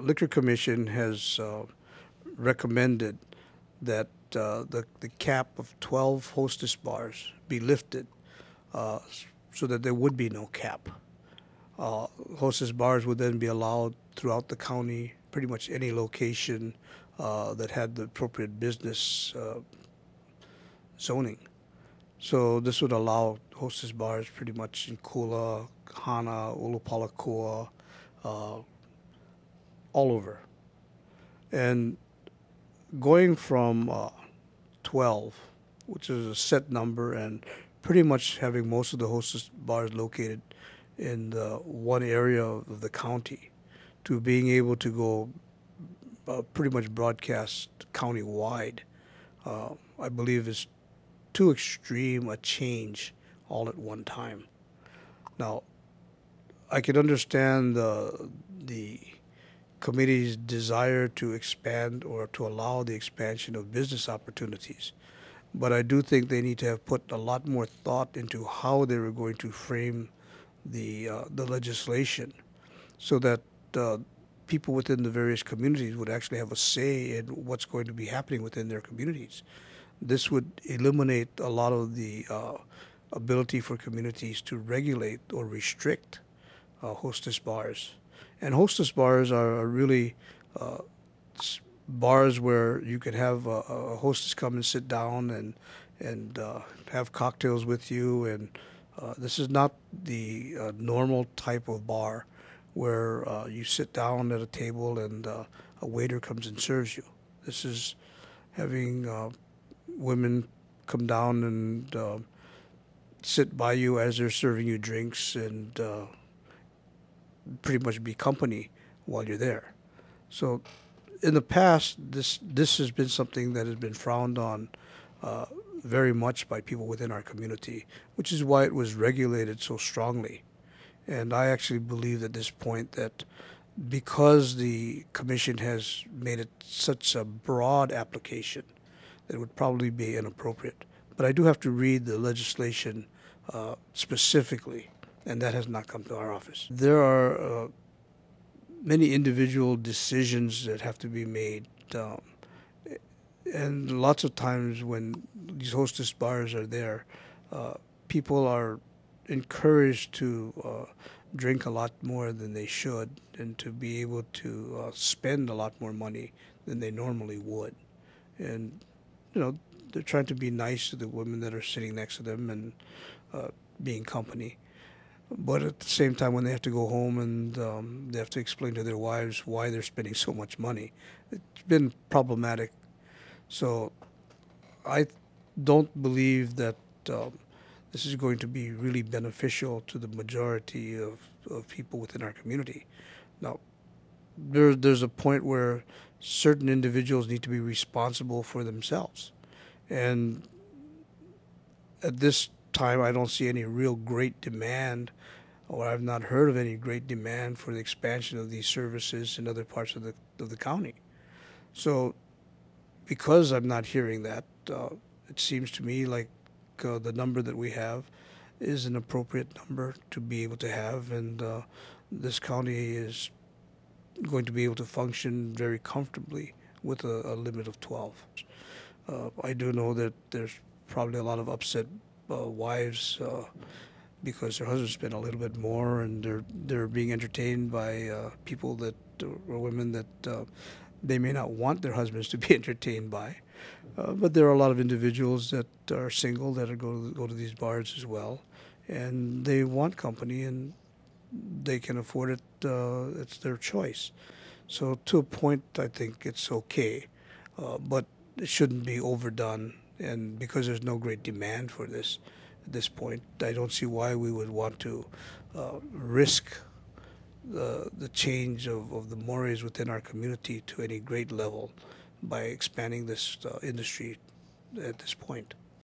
Liquor Commission has recommended that the cap of 12 hostess bars be lifted uh, so that there would be no cap. Hostess bars would then be allowed throughout the county, pretty much any location that had the appropriate business zoning. So this would allow hostess bars pretty much in Kula, Hana, Ulupalakua, uh, all over. And going from 12, which is a set number, and pretty much having most of the hostess bars located in the one area of the county, to being able to go pretty much broadcast county-wide, I believe is too extreme a change all at one time. Now, I can understand the committee's desire to expand or to allow the expansion of business opportunities, but I do think they need to have put a lot more thought into how they were going to frame the legislation, so that people within the various communities would actually have a say in what's going to be happening within their communities. This would eliminate a lot of the ability for communities to regulate or restrict hostess bars. And hostess bars are really uh, bars where you can have a hostess come and sit down and have cocktails with you. And this is not the normal type of bar where you sit down at a table and a waiter comes and serves you. This is having women come down and sit by you as they're serving you drinks and pretty much be company while you're there. So in the past, this has been something that has been frowned on very much by people within our community, which is why it was regulated so strongly. And I actually believe at this point that because the commission has made it such a broad application, that it would probably be inappropriate. But I do have to read the legislation specifically, and that has not come to our office. There are many individual decisions that have to be made, and lots of times when these hostess bars are there, people are encouraged to drink a lot more than they should, and to be able to spend a lot more money than they normally would. And they're trying to be nice to the women that are sitting next to them and being company. But at the same time, when they have to go home and they have to explain to their wives why they're spending so much money, it's been problematic. So I don't believe that this is going to be really beneficial to the majority of people within our community. Now, there's a point where certain individuals need to be responsible for themselves. And at this time, I don't see any real great demand, or I've not heard of any great demand for the expansion of these services in other parts of the county. So, because I'm not hearing that, it seems to me like the number that we have is an appropriate number to be able to have, and this county is going to be able to function very comfortably with a limit of 12. I do know that there's probably a lot of upset wives because their husbands spend a little bit more, and they're being entertained by people that or women that they may not want their husbands to be entertained by. But there are a lot of individuals that are single that go to these bars as well, and they want company, and they can afford it. It's their choice. So to a point, I think it's okay, but it shouldn't be overdone. And because there's no great demand for this at this point, I don't see why we would want to risk the change of the mores within our community to any great level by expanding this industry at this point.